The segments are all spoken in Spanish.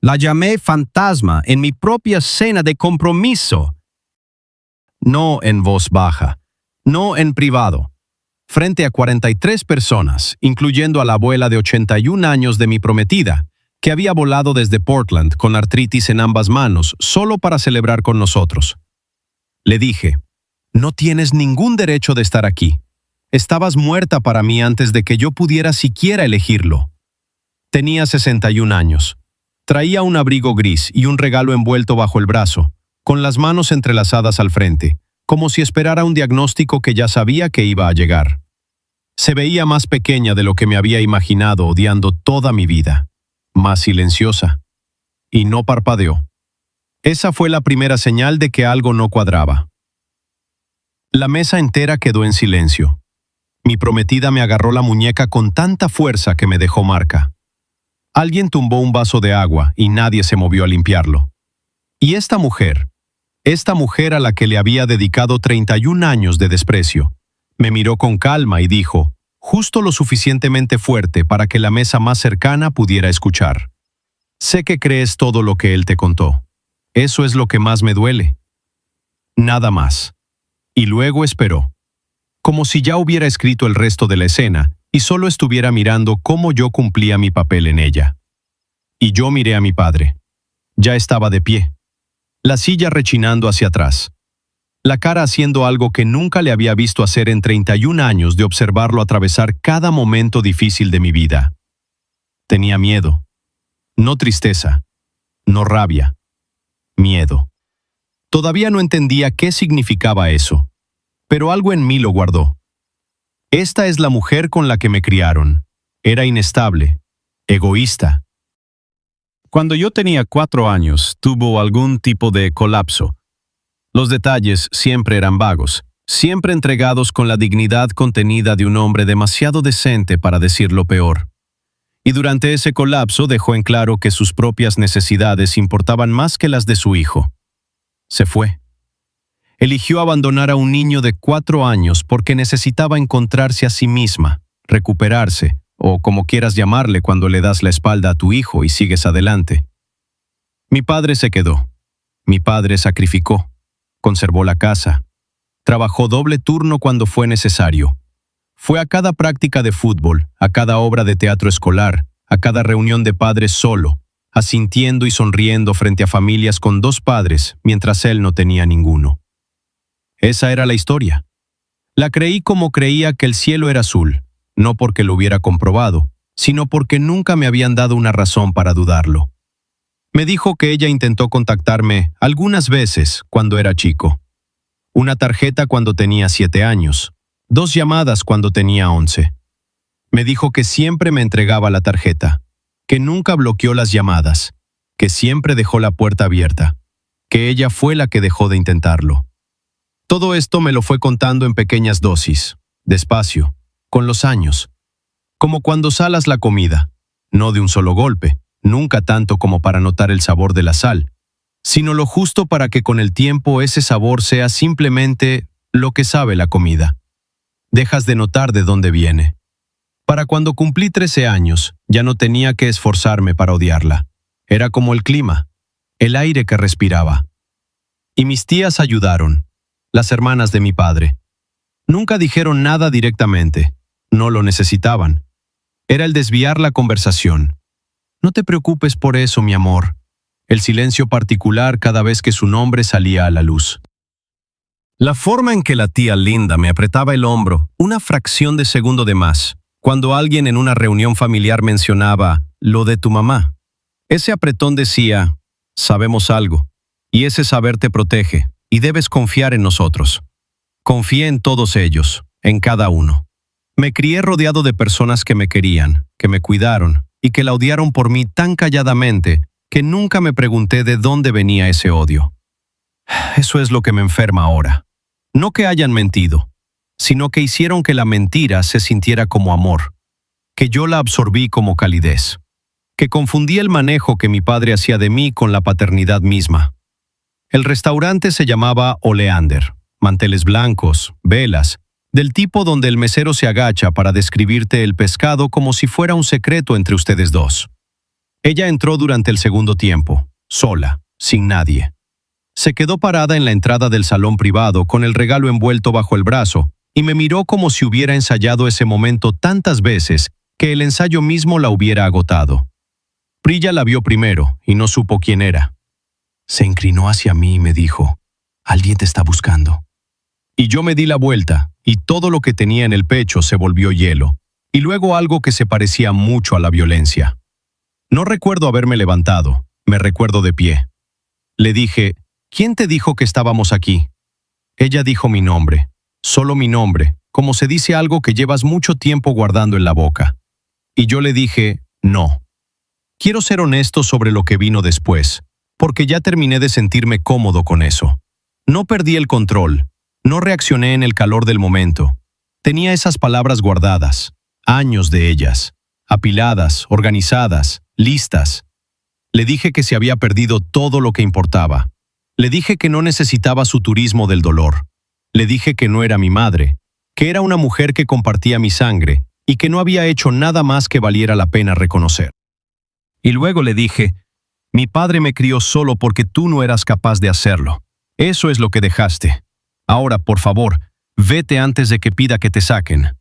La llamé fantasma en mi propia cena de compromiso. No en voz baja, no en privado, frente a 43 personas, incluyendo a la abuela de 81 años de mi prometida, que había volado desde Portland con artritis en ambas manos solo para celebrar con nosotros. Le dije, no tienes ningún derecho de estar aquí. Estabas muerta para mí antes de que yo pudiera siquiera elegirlo. Tenía 61 años. Traía un abrigo gris y un regalo envuelto bajo el brazo, con las manos entrelazadas al frente, como si esperara un diagnóstico que ya sabía que iba a llegar. Se veía más pequeña de lo que me había imaginado odiando toda mi vida, más silenciosa, y no parpadeó. Esa fue la primera señal de que algo no cuadraba. La mesa entera quedó en silencio. Mi prometida me agarró la muñeca con tanta fuerza que me dejó marca. Alguien tumbó un vaso de agua y nadie se movió a limpiarlo. Y esta mujer a la que le había dedicado 31 años de desprecio, me miró con calma y dijo, justo lo suficientemente fuerte para que la mesa más cercana pudiera escuchar. Sé que crees todo lo que él te contó. Eso es lo que más me duele. Nada más. Y luego esperó, como si ya hubiera escrito el resto de la escena y solo estuviera mirando cómo yo cumplía mi papel en ella. Y yo miré a mi padre. Ya estaba de pie, la silla rechinando hacia atrás, la cara haciendo algo que nunca le había visto hacer en 31 años de observarlo atravesar cada momento difícil de mi vida. Tenía miedo, no tristeza, no rabia, miedo. Todavía no entendía qué significaba eso, pero algo en mí lo guardó. Esta es la mujer con la que me criaron. Era inestable, egoísta. Cuando yo tenía 4 años, tuvo algún tipo de colapso. Los detalles siempre eran vagos, siempre entregados con la dignidad contenida de un hombre demasiado decente para decir lo peor. Y durante ese colapso dejó en claro que sus propias necesidades importaban más que las de su hijo. Se fue. Eligió abandonar a un niño de 4 años porque necesitaba encontrarse a sí misma, recuperarse, o como quieras llamarle cuando le das la espalda a tu hijo y sigues adelante. Mi padre se quedó. Mi padre sacrificó. Conservó la casa. Trabajó doble turno cuando fue necesario. Fue a cada práctica de fútbol, a cada obra de teatro escolar, a cada reunión de padres solo, asintiendo y sonriendo frente a familias con 2 padres, mientras él no tenía ninguno. Esa era la historia. La creí como creía que el cielo era azul, no porque lo hubiera comprobado, sino porque nunca me habían dado una razón para dudarlo. Me dijo que ella intentó contactarme algunas veces cuando era chico. Una tarjeta cuando tenía 7 años, 2 llamadas cuando tenía 11. Me dijo que siempre me entregaba la tarjeta, que nunca bloqueó las llamadas, que siempre dejó la puerta abierta, que ella fue la que dejó de intentarlo. Todo esto me lo fue contando en pequeñas dosis, despacio, con los años. Como cuando salas la comida, no de un solo golpe, nunca tanto como para notar el sabor de la sal, sino lo justo para que con el tiempo ese sabor sea simplemente lo que sabe la comida. Dejas de notar de dónde viene. Para cuando cumplí 13 años, ya no tenía que esforzarme para odiarla. Era como el clima, el aire que respiraba. Y mis tías ayudaron. Las hermanas de mi padre. Nunca dijeron nada directamente. No lo necesitaban. Era el desviar la conversación. No te preocupes por eso, mi amor. El silencio particular cada vez que su nombre salía a la luz. La forma en que la tía Linda me apretaba el hombro, una fracción de segundo de más, cuando alguien en una reunión familiar mencionaba lo de tu mamá. Ese apretón decía, sabemos algo, y ese saber te protege. Y debes confiar en nosotros. Confié en todos ellos, en cada uno. Me crié rodeado de personas que me querían, que me cuidaron y que la odiaron por mí tan calladamente que nunca me pregunté de dónde venía ese odio. Eso es lo que me enferma ahora. No que hayan mentido, sino que hicieron que la mentira se sintiera como amor, que yo la absorbí como calidez, que confundí el manejo que mi padre hacía de mí con la paternidad misma. El restaurante se llamaba Oleander, manteles blancos, velas, del tipo donde el mesero se agacha para describirte el pescado como si fuera un secreto entre ustedes dos. Ella entró durante el segundo tiempo, sola, sin nadie. Se quedó parada en la entrada del salón privado con el regalo envuelto bajo el brazo y me miró como si hubiera ensayado ese momento tantas veces que el ensayo mismo la hubiera agotado. Priya la vio primero y no supo quién era. Se inclinó hacia mí y me dijo, «Alguien te está buscando». Y yo me di la vuelta y todo lo que tenía en el pecho se volvió hielo, y luego algo que se parecía mucho a la violencia. No recuerdo haberme levantado, me recuerdo de pie. Le dije, «¿Quién te dijo que estábamos aquí?» Ella dijo mi nombre, solo mi nombre, como se dice algo que llevas mucho tiempo guardando en la boca. Y yo le dije, «No». Quiero ser honesto sobre lo que vino después, porque ya terminé de sentirme cómodo con eso. No perdí el control, no reaccioné en el calor del momento. Tenía esas palabras guardadas, años de ellas, apiladas, organizadas, listas. Le dije que se había perdido todo lo que importaba. Le dije que no necesitaba su turismo del dolor. Le dije que no era mi madre, que era una mujer que compartía mi sangre y que no había hecho nada más que valiera la pena reconocer. Y luego le dije, «Mi padre me crió solo porque tú no eras capaz de hacerlo. Eso es lo que dejaste. Ahora, por favor, vete antes de que pida que te saquen».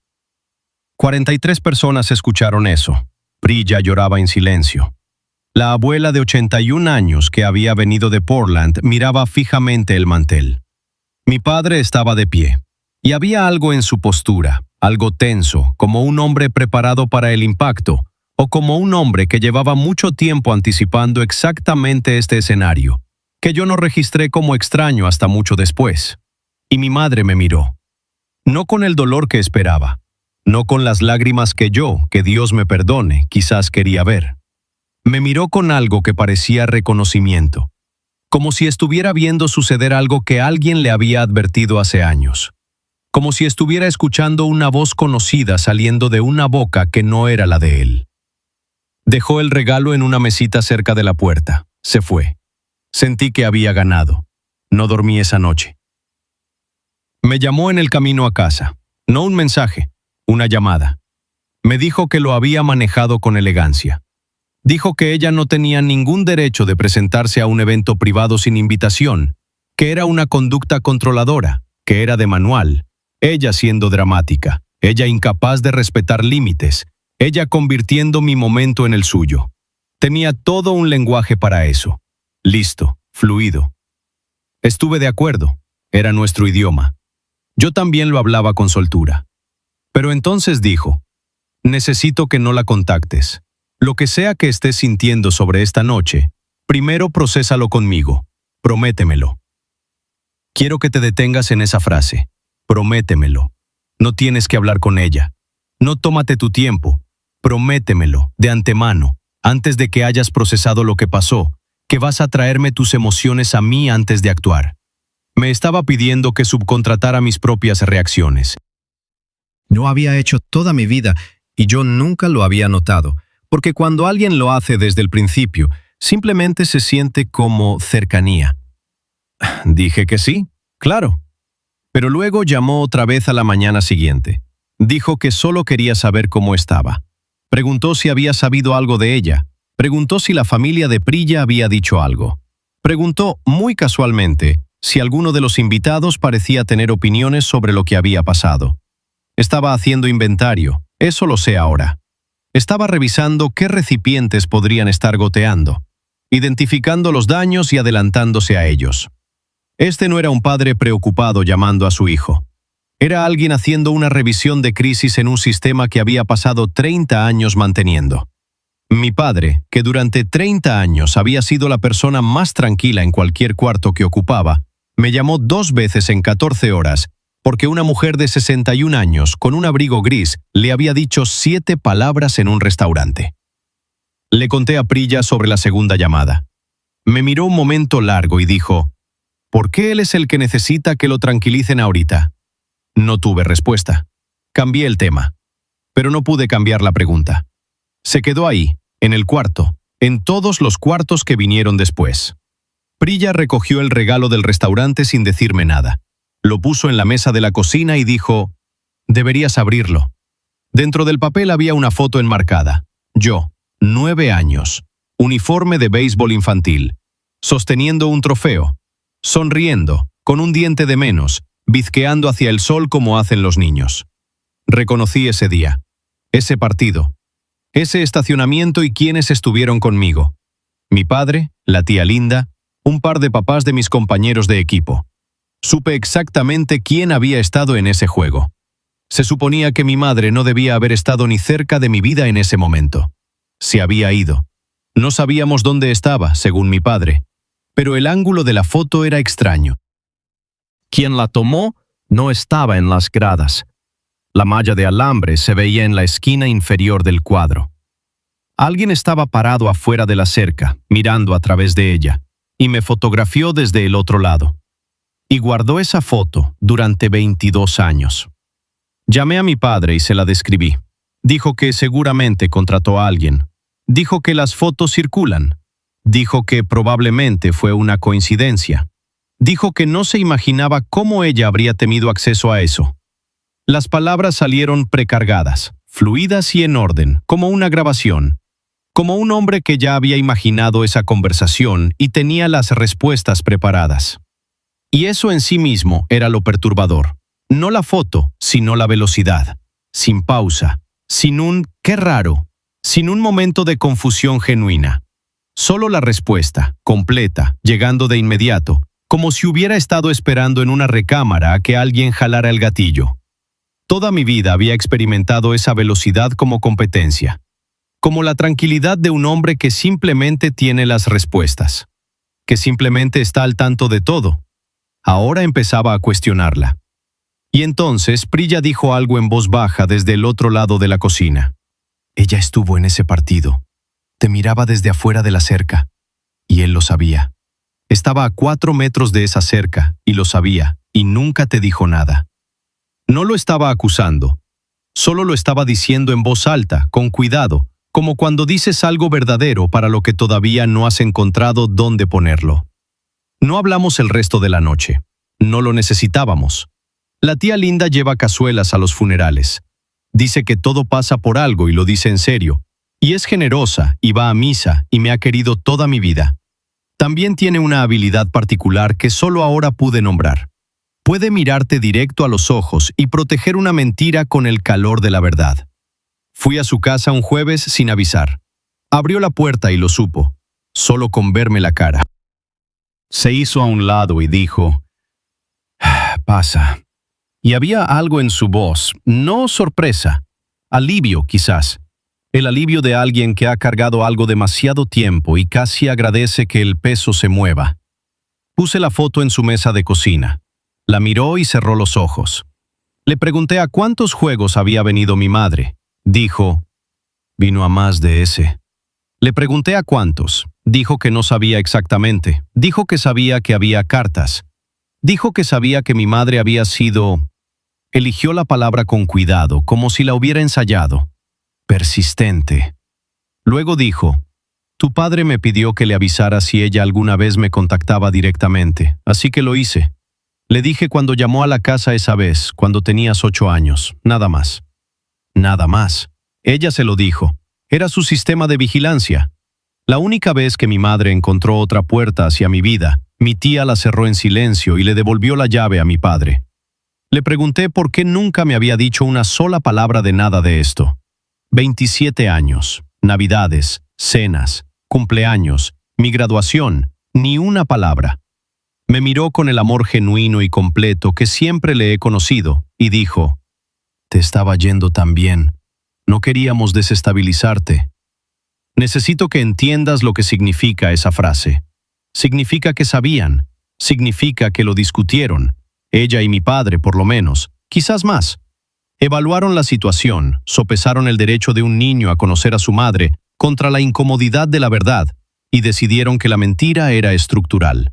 43 personas escucharon eso. Priya lloraba en silencio. La abuela de 81 años que había venido de Portland miraba fijamente el mantel. Mi padre estaba de pie, y había algo en su postura, algo tenso, como un hombre preparado para el impacto, o como un hombre que llevaba mucho tiempo anticipando exactamente este escenario, que yo no registré como extraño hasta mucho después. Y mi madre me miró. No con el dolor que esperaba, no con las lágrimas que yo, que Dios me perdone, quizás quería ver. Me miró con algo que parecía reconocimiento, como si estuviera viendo suceder algo que alguien le había advertido hace años, como si estuviera escuchando una voz conocida saliendo de una boca que no era la de él. Dejó el regalo en una mesita cerca de la puerta. Se fue. Sentí que había ganado. No dormí esa noche. Me llamó en el camino a casa. No un mensaje, una llamada. Me dijo que lo había manejado con elegancia. Dijo que ella no tenía ningún derecho de presentarse a un evento privado sin invitación, que era una conducta controladora, que era de manual, ella siendo dramática, ella incapaz de respetar límites, ella convirtiendo mi momento en el suyo. Tenía todo un lenguaje para eso. Listo, fluido. Estuve de acuerdo, era nuestro idioma. Yo también lo hablaba con soltura. Pero entonces dijo, necesito que no la contactes. Lo que sea que estés sintiendo sobre esta noche, primero procésalo conmigo. Prométemelo. Quiero que te detengas en esa frase. Prométemelo. No tienes que hablar con ella. No tómate tu tiempo. Prométemelo, de antemano, antes de que hayas procesado lo que pasó, que vas a traerme tus emociones a mí antes de actuar. Me estaba pidiendo que subcontratara mis propias reacciones. No había hecho toda mi vida y yo nunca lo había notado, porque cuando alguien lo hace desde el principio, simplemente se siente como cercanía. Dije que sí, claro. Pero luego llamó otra vez a la mañana siguiente. Dijo que solo quería saber cómo estaba. Preguntó si había sabido algo de ella. Preguntó si la familia de Priya había dicho algo. Preguntó, muy casualmente, si alguno de los invitados parecía tener opiniones sobre lo que había pasado. Estaba haciendo inventario, eso lo sé ahora. Estaba revisando qué recipientes podrían estar goteando, identificando los daños y adelantándose a ellos. Este no era un padre preocupado llamando a su hijo. Era alguien haciendo una revisión de crisis en un sistema que había pasado 30 años manteniendo. Mi padre, que durante 30 años había sido la persona más tranquila en cualquier cuarto que ocupaba, me llamó 2 veces en 14 horas porque una mujer de 61 años con un abrigo gris le había dicho 7 palabras en un restaurante. Le conté a Priya sobre la segunda llamada. Me miró un momento largo y dijo, ¿por qué él es el que necesita que lo tranquilicen ahorita? No tuve respuesta. Cambié el tema. Pero no pude cambiar la pregunta. Se quedó ahí, en el cuarto, en todos los cuartos que vinieron después. Priya recogió el regalo del restaurante sin decirme nada. Lo puso en la mesa de la cocina y dijo, deberías abrirlo. Dentro del papel había una foto enmarcada. Yo, 9 años, uniforme de béisbol infantil, sosteniendo un trofeo, sonriendo, con un diente de menos, bizqueando hacia el sol como hacen los niños. Reconocí ese día, ese partido, ese estacionamiento y quienes estuvieron conmigo. Mi padre, la tía Linda, un par de papás de mis compañeros de equipo. Supe exactamente quién había estado en ese juego. Se suponía que mi madre no debía haber estado ni cerca de mi vida en ese momento. Se había ido. No sabíamos dónde estaba, según mi padre, pero el ángulo de la foto era extraño. Quien la tomó no estaba en las gradas. La malla de alambre se veía en la esquina inferior del cuadro. Alguien estaba parado afuera de la cerca, mirando a través de ella, y me fotografió desde el otro lado. Y guardó esa foto durante 22 años. Llamé a mi padre y se la describí. Dijo que seguramente contrató a alguien. Dijo que las fotos circulan. Dijo que probablemente fue una coincidencia. Dijo que no se imaginaba cómo ella habría tenido acceso a eso. Las palabras salieron precargadas, fluidas y en orden, como una grabación. Como un hombre que ya había imaginado esa conversación y tenía las respuestas preparadas. Y eso en sí mismo era lo perturbador. No la foto, sino la velocidad. Sin pausa, sin un «qué raro», sin un momento de confusión genuina. Solo la respuesta, completa, llegando de inmediato, como si hubiera estado esperando en una recámara a que alguien jalara el gatillo. Toda mi vida había experimentado esa velocidad como competencia. Como la tranquilidad de un hombre que simplemente tiene las respuestas. Que simplemente está al tanto de todo. Ahora empezaba a cuestionarla. Y entonces Priya dijo algo en voz baja desde el otro lado de la cocina. Ella estuvo en ese partido. Te miraba desde afuera de la cerca. Y él lo sabía. Estaba a 4 metros de esa cerca, y lo sabía, y nunca te dijo nada. No lo estaba acusando. Solo lo estaba diciendo en voz alta, con cuidado, como cuando dices algo verdadero para lo que todavía no has encontrado dónde ponerlo. No hablamos el resto de la noche. No lo necesitábamos. La tía Linda lleva cazuelas a los funerales. Dice que todo pasa por algo y lo dice en serio. Y es generosa y va a misa y me ha querido toda mi vida. También tiene una habilidad particular que solo ahora pude nombrar. Puede mirarte directo a los ojos y proteger una mentira con el calor de la verdad. Fui a su casa un jueves sin avisar. Abrió la puerta y lo supo, solo con verme la cara. Se hizo a un lado y dijo, «Pasa». Y había algo en su voz, no sorpresa, alivio quizás. El alivio de alguien que ha cargado algo demasiado tiempo y casi agradece que el peso se mueva. Puse la foto en su mesa de cocina. La miró y cerró los ojos. Le pregunté a cuántos juegos había venido mi madre. Dijo, «Vino a más de ese». Le pregunté a cuántos. Dijo que no sabía exactamente. Dijo que sabía que había cartas. Dijo que sabía que mi madre había sido... Eligió la palabra con cuidado, como si la hubiera ensayado. Persistente. Luego dijo, «Tu padre me pidió que le avisara si ella alguna vez me contactaba directamente, así que lo hice. Le dije cuando llamó a la casa esa vez, cuando tenías 8 años, nada más». Nada más. Ella se lo dijo. Era su sistema de vigilancia. La única vez que mi madre encontró otra puerta hacia mi vida, mi tía la cerró en silencio y le devolvió la llave a mi padre. Le pregunté por qué nunca me había dicho una sola palabra de nada de esto. 27 años, navidades, cenas, cumpleaños, mi graduación, ni una palabra. Me miró con el amor genuino y completo que siempre le he conocido y dijo, «Te estaba yendo tan bien. No queríamos desestabilizarte». Necesito que entiendas lo que significa esa frase. Significa que sabían. Significa que lo discutieron. Ella y mi padre, por lo menos. Quizás más. Evaluaron la situación, sopesaron el derecho de un niño a conocer a su madre contra la incomodidad de la verdad y decidieron que la mentira era estructural.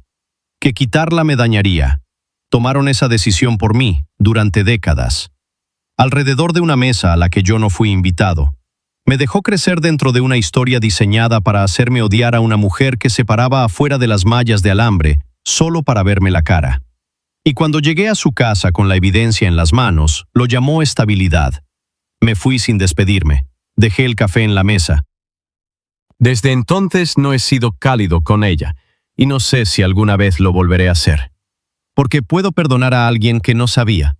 Que quitarla me dañaría. Tomaron esa decisión por mí, durante décadas. Alrededor de una mesa a la que yo no fui invitado. Me dejó crecer dentro de una historia diseñada para hacerme odiar a una mujer que se paraba afuera de las mallas de alambre solo para verme la cara. Y cuando llegué a su casa con la evidencia en las manos, lo llamó estabilidad. Me fui sin despedirme. Dejé el café en la mesa. Desde entonces no he sido cálido con ella, y no sé si alguna vez lo volveré a hacer. Porque puedo perdonar a alguien que no sabía.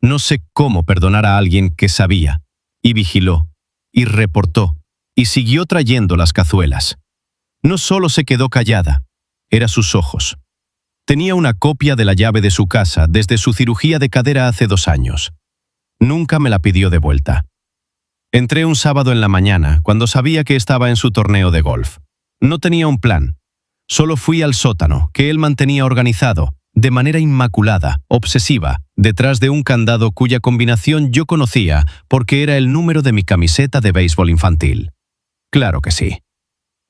No sé cómo perdonar a alguien que sabía, y vigiló, y reportó, y siguió trayendo las cazuelas. No solo se quedó callada, era sus ojos. Tenía una copia de la llave de su casa desde su cirugía de cadera hace 2 años. Nunca me la pidió de vuelta. Entré un sábado en la mañana, cuando sabía que estaba en su torneo de golf. No tenía un plan. Solo fui al sótano, que él mantenía organizado, de manera inmaculada, obsesiva, detrás de un candado cuya combinación yo conocía porque era el número de mi camiseta de béisbol infantil. Claro que sí.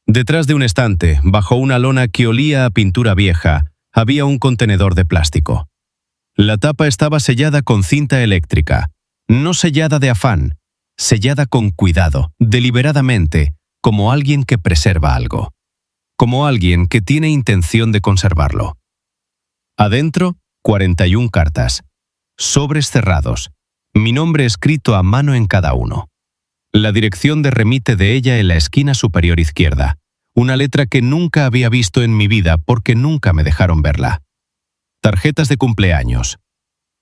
Detrás de un estante, bajo una lona que olía a pintura vieja, había un contenedor de plástico. La tapa estaba sellada con cinta eléctrica, no sellada de afán, sellada con cuidado, deliberadamente, como alguien que preserva algo, como alguien que tiene intención de conservarlo. Adentro, 41 cartas, sobres cerrados, mi nombre escrito a mano en cada uno. La dirección de remite de ella en la esquina superior izquierda, una letra que nunca había visto en mi vida porque nunca me dejaron verla. Tarjetas de cumpleaños.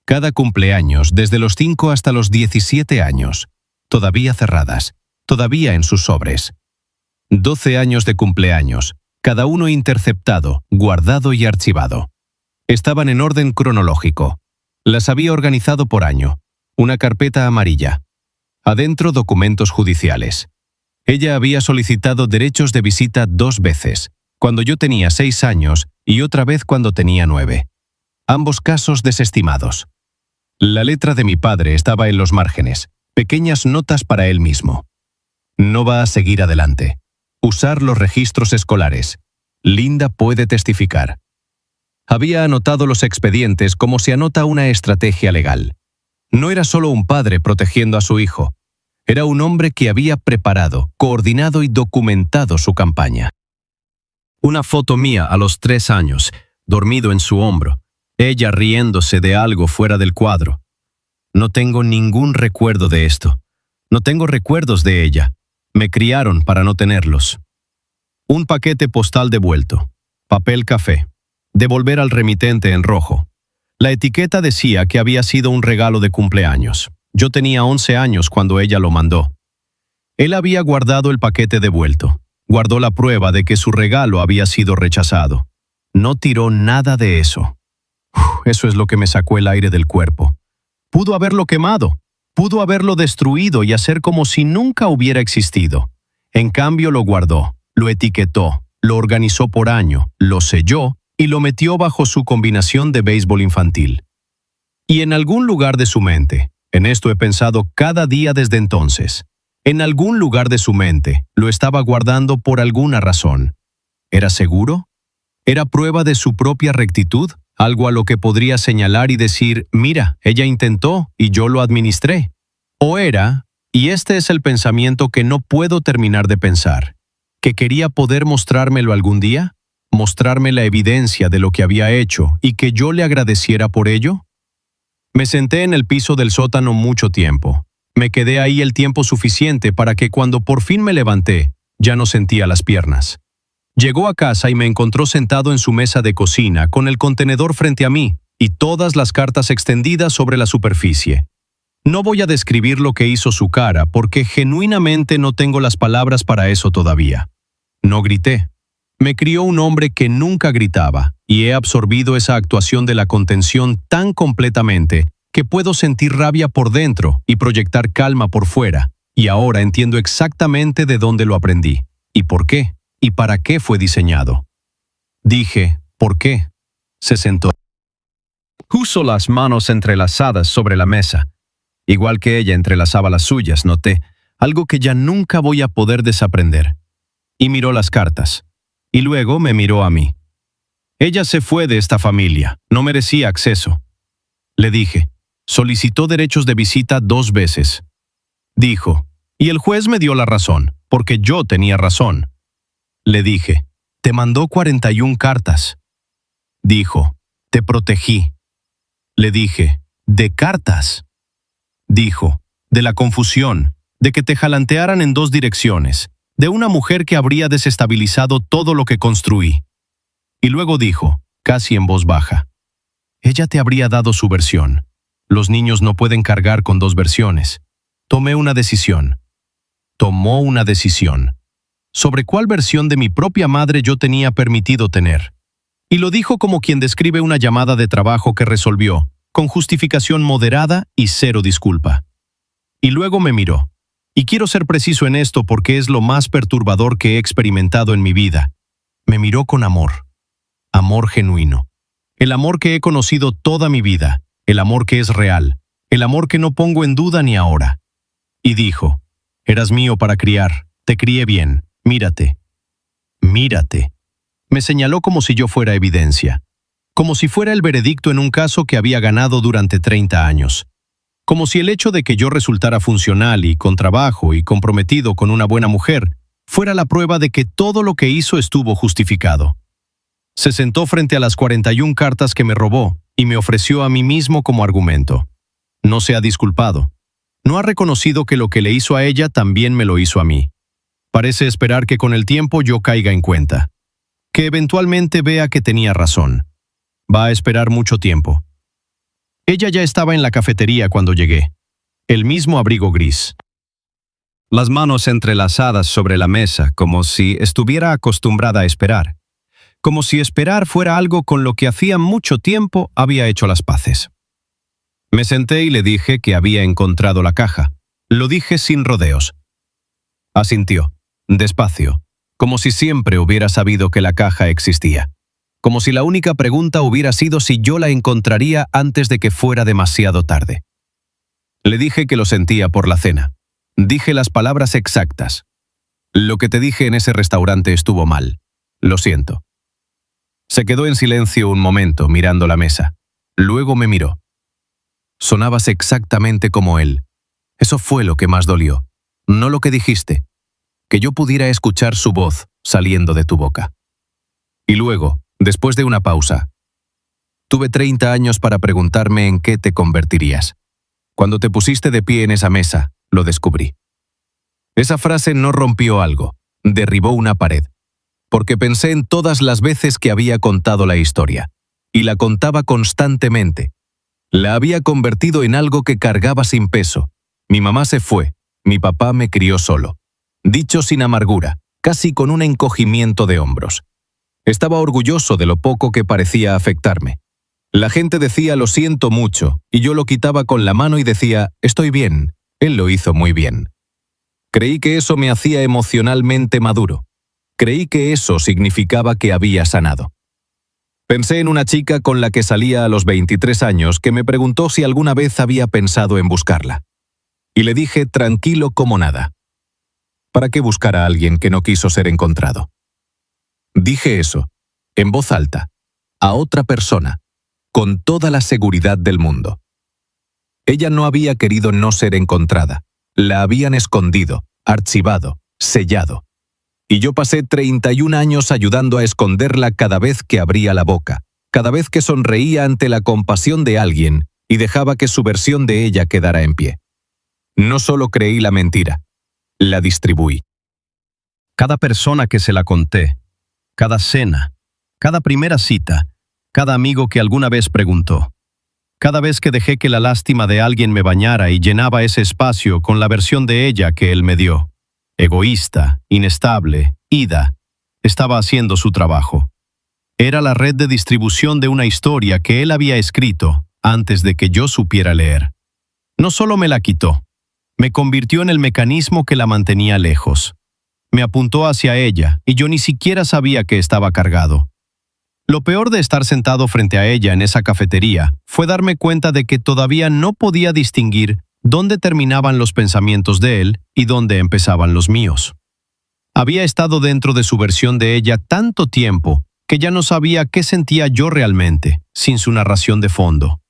Cada cumpleaños, desde los 5 hasta los 17 años, todavía cerradas, todavía en sus sobres. 12 años de cumpleaños, cada uno interceptado, guardado y archivado. Estaban en orden cronológico. Las había organizado por año. Una carpeta amarilla. Adentro, documentos judiciales. Ella había solicitado derechos de visita 2 veces, cuando yo tenía 6 años y otra vez cuando tenía 9. Ambos casos desestimados. La letra de mi padre estaba en los márgenes, pequeñas notas para él mismo. No va a seguir adelante. Usar los registros escolares. Linda puede testificar. Había anotado los expedientes como se anota una estrategia legal. No era solo un padre protegiendo a su hijo. Era un hombre que había preparado, coordinado y documentado su campaña. Una foto mía a los 3 años, dormido en su hombro, ella riéndose de algo fuera del cuadro. No tengo ningún recuerdo de esto. No tengo recuerdos de ella. Me criaron para no tenerlos. Un paquete postal devuelto. Papel café. Devolver al remitente en rojo. La etiqueta decía que había sido un regalo de cumpleaños. Yo tenía 11 años cuando ella lo mandó. Él había guardado el paquete devuelto. Guardó la prueba de que su regalo había sido rechazado. No tiró nada de eso. Eso es lo que me sacó el aire del cuerpo. Pudo haberlo quemado. Pudo haberlo destruido y hacer como si nunca hubiera existido. En cambio lo guardó, lo etiquetó, lo organizó por año, lo selló y lo metió bajo su combinación de béisbol infantil. Y en algún lugar de su mente, en esto he pensado cada día desde entonces, en algún lugar de su mente lo estaba guardando por alguna razón. ¿Era seguro? ¿Era prueba de su propia rectitud? Algo a lo que podría señalar y decir, mira, ella intentó y yo lo administré. O era, y este es el pensamiento que no puedo terminar de pensar, que quería poder mostrármelo algún día, mostrarme la evidencia de lo que había hecho y que yo le agradeciera por ello. Me senté en el piso del sótano mucho tiempo. Me quedé ahí el tiempo suficiente para que cuando por fin me levanté, ya no sentía las piernas. Llegó a casa y me encontró sentado en su mesa de cocina con el contenedor frente a mí y todas las cartas extendidas sobre la superficie. No voy a describir lo que hizo su cara porque genuinamente no tengo las palabras para eso todavía. No grité. Me crió un hombre que nunca gritaba y he absorbido esa actuación de la contención tan completamente que puedo sentir rabia por dentro y proyectar calma por fuera, y ahora entiendo exactamente de dónde lo aprendí, y por qué, y para qué fue diseñado. Dije, ¿por qué? Se sentó. Puso las manos entrelazadas sobre la mesa. Igual que ella entrelazaba las suyas, noté, algo que ya nunca voy a poder desaprender. Y miró las cartas. Y luego me miró a mí. Ella se fue de esta familia, no merecía acceso. Le dije, solicitó derechos de visita 2 veces. Dijo, y el juez me dio la razón, porque yo tenía razón. Le dije, te mandó 41 cartas. Dijo, te protegí. Le dije, ¿de cartas? Dijo, de la confusión, de que te jalantearan en 2 direcciones, de una mujer que habría desestabilizado todo lo que construí. Y luego dijo, casi en voz baja, ella te habría dado su versión. Los niños no pueden cargar con dos versiones. Tomé una decisión. Tomó una decisión. Sobre cuál versión de mi propia madre yo tenía permitido tener. Y lo dijo como quien describe una llamada de trabajo que resolvió, con justificación moderada y cero disculpa. Y luego me miró. Y quiero ser preciso en esto porque es lo más perturbador que he experimentado en mi vida. Me miró con amor. Amor genuino. El amor que he conocido toda mi vida. El amor que es real. El amor que no pongo en duda ni ahora. Y dijo, eras mío para criar. Te crié bien. Mírate. Mírate. Me señaló como si yo fuera evidencia. Como si fuera el veredicto en un caso que había ganado durante 30 años. Como si el hecho de que yo resultara funcional y con trabajo y comprometido con una buena mujer fuera la prueba de que todo lo que hizo estuvo justificado. Se sentó frente a las 41 cartas que me robó y me ofreció a mí mismo como argumento. No se ha disculpado. No ha reconocido que lo que le hizo a ella también me lo hizo a mí. Parece esperar que con el tiempo yo caiga en cuenta. Que eventualmente vea que tenía razón. Va a esperar mucho tiempo. Ella ya estaba en la cafetería cuando llegué. El mismo abrigo gris. Las manos entrelazadas sobre la mesa, como si estuviera acostumbrada a esperar. Como si esperar fuera algo con lo que hacía mucho tiempo había hecho las paces. Me senté y le dije que había encontrado la caja. Lo dije sin rodeos. Asintió, despacio, como si siempre hubiera sabido que la caja existía. Como si la única pregunta hubiera sido si yo la encontraría antes de que fuera demasiado tarde. Le dije que lo sentía por la cena. Dije las palabras exactas. Lo que te dije en ese restaurante estuvo mal. Lo siento. Se quedó en silencio un momento mirando la mesa. Luego me miró. Sonabas exactamente como él. Eso fue lo que más dolió. No lo que dijiste. Que yo pudiera escuchar su voz saliendo de tu boca. Y luego, después de una pausa, tuve 30 años para preguntarme en qué te convertirías. Cuando te pusiste de pie en esa mesa, lo descubrí. Esa frase no rompió algo, derribó una pared. Porque pensé en todas las veces que había contado la historia, y la contaba constantemente. La había convertido en algo que cargaba sin peso. Mi mamá se fue, mi papá me crió solo. Dicho sin amargura, casi con un encogimiento de hombros. Estaba orgulloso de lo poco que parecía afectarme. La gente decía lo siento mucho, y yo lo quitaba con la mano y decía, estoy bien, él lo hizo muy bien. Creí que eso me hacía emocionalmente maduro. Creí que eso significaba que había sanado. Pensé en una chica con la que salía a los 23 años que me preguntó si alguna vez había pensado en buscarla. Y le dije tranquilo como nada. ¿Para qué buscar a alguien que no quiso ser encontrado? Dije eso, en voz alta, a otra persona, con toda la seguridad del mundo. Ella no había querido no ser encontrada. La habían escondido, archivado, sellado. Y yo pasé 31 años ayudando a esconderla cada vez que abría la boca, cada vez que sonreía ante la compasión de alguien y dejaba que su versión de ella quedara en pie. No solo creí la mentira, la distribuí. Cada persona que se la conté, cada cena, cada primera cita, cada amigo que alguna vez preguntó, cada vez que dejé que la lástima de alguien me bañara y llenaba ese espacio con la versión de ella que él me dio. Egoísta, inestable, ida, estaba haciendo su trabajo. Era la red de distribución de una historia que él había escrito antes de que yo supiera leer. No solo me la quitó, me convirtió en el mecanismo que la mantenía lejos. Me apuntó hacia ella y yo ni siquiera sabía que estaba cargado. Lo peor de estar sentado frente a ella en esa cafetería fue darme cuenta de que todavía no podía distinguir dónde terminaban los pensamientos de él y dónde empezaban los míos. Había estado dentro de su versión de ella tanto tiempo que ya no sabía qué sentía yo realmente, sin su narración de fondo.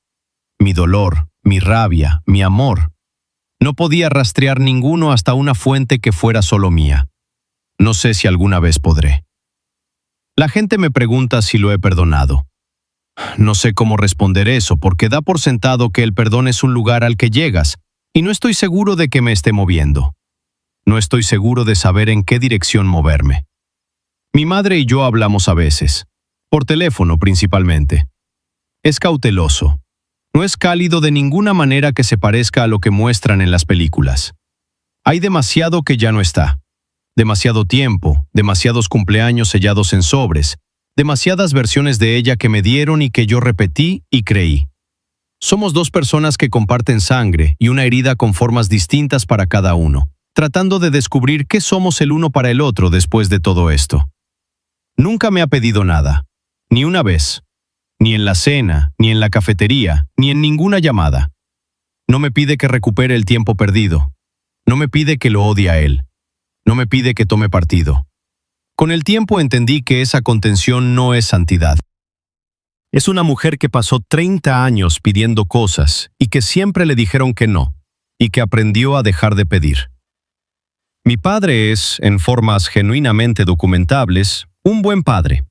Mi dolor, mi rabia, mi amor. No podía rastrear ninguno hasta una fuente que fuera solo mía. No sé si alguna vez podré. La gente me pregunta si lo he perdonado. No sé cómo responder eso porque da por sentado que el perdón es un lugar al que llegas y no estoy seguro de que me esté moviendo. No estoy seguro de saber en qué dirección moverme. Mi madre y yo hablamos a veces, por teléfono principalmente. Es cauteloso. No es cálido de ninguna manera que se parezca a lo que muestran en las películas. Hay demasiado que ya no está. Demasiado tiempo, demasiados cumpleaños sellados en sobres, demasiadas versiones de ella que me dieron y que yo repetí y creí. Somos dos personas que comparten sangre y una herida con formas distintas para cada uno, tratando de descubrir qué somos el uno para el otro después de todo esto. Nunca me ha pedido nada, ni una vez, ni en la cena, ni en la cafetería, ni en ninguna llamada. No me pide que recupere el tiempo perdido. No me pide que lo odie a él. No me pide que tome partido. Con el tiempo entendí que esa contención no es santidad. Es una mujer que pasó 30 años pidiendo cosas y que siempre le dijeron que no, y que aprendió a dejar de pedir. Mi padre es, en formas genuinamente documentables, un buen padre.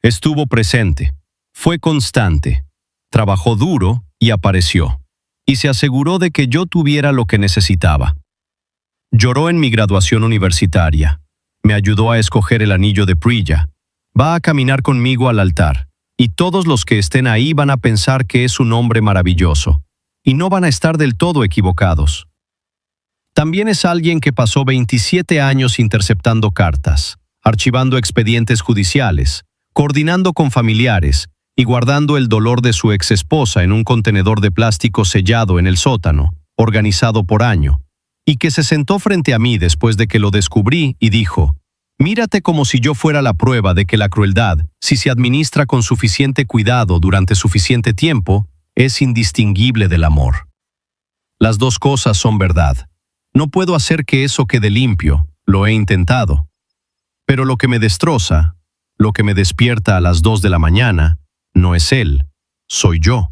Estuvo presente, fue constante, trabajó duro y apareció, y se aseguró de que yo tuviera lo que necesitaba. Lloró en mi graduación universitaria, me ayudó a escoger el anillo de Priya, va a caminar conmigo al altar, y todos los que estén ahí van a pensar que es un hombre maravilloso, y no van a estar del todo equivocados. También es alguien que pasó 27 años interceptando cartas, archivando expedientes judiciales, coordinando con familiares y guardando el dolor de su exesposa en un contenedor de plástico sellado en el sótano, organizado por año, y que se sentó frente a mí después de que lo descubrí y dijo: «Mírate como si yo fuera la prueba de que la crueldad, si se administra con suficiente cuidado durante suficiente tiempo, es indistinguible del amor». Las dos cosas son verdad. No puedo hacer que eso quede limpio, lo he intentado. Pero lo que me destroza, lo que me despierta a las 2 de la mañana, no es él, soy yo.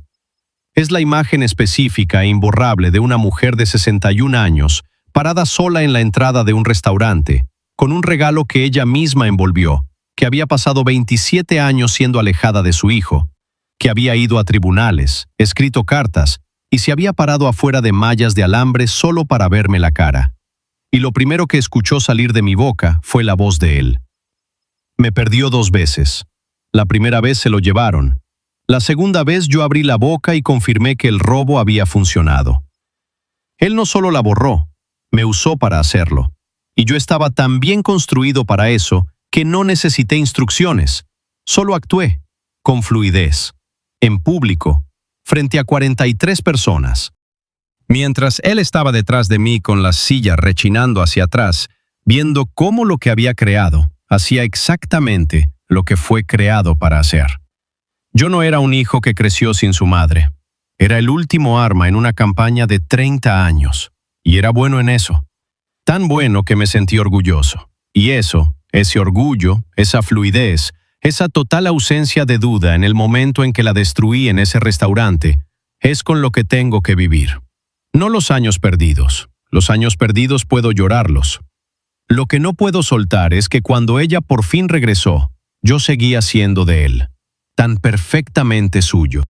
Es la imagen específica e imborrable de una mujer de 61 años, parada sola en la entrada de un restaurante, con un regalo que ella misma envolvió, que había pasado 27 años siendo alejada de su hijo, que había ido a tribunales, escrito cartas, y se había parado afuera de mallas de alambre solo para verme la cara. Y lo primero que escuchó salir de mi boca fue la voz de él. Me perdió 2 veces. La primera vez se lo llevaron. La segunda vez yo abrí la boca y confirmé que el robo había funcionado. Él no solo la borró, me usó para hacerlo. Y yo estaba tan bien construido para eso que no necesité instrucciones. Solo actué, con fluidez, en público, frente a 43 personas. Mientras él estaba detrás de mí con la silla rechinando hacia atrás, viendo cómo lo que había creado hacía exactamente lo que fue creado para hacer. Yo no era un hijo que creció sin su madre. Era el último arma en una campaña de 30 años, y era bueno en eso. Tan bueno que me sentí orgulloso. Y eso, ese orgullo, esa fluidez, esa total ausencia de duda en el momento en que la destruí en ese restaurante, es con lo que tengo que vivir. No los años perdidos. Los años perdidos puedo llorarlos. Lo que no puedo soltar es que cuando ella por fin regresó, yo seguía siendo de él, tan perfectamente suyo.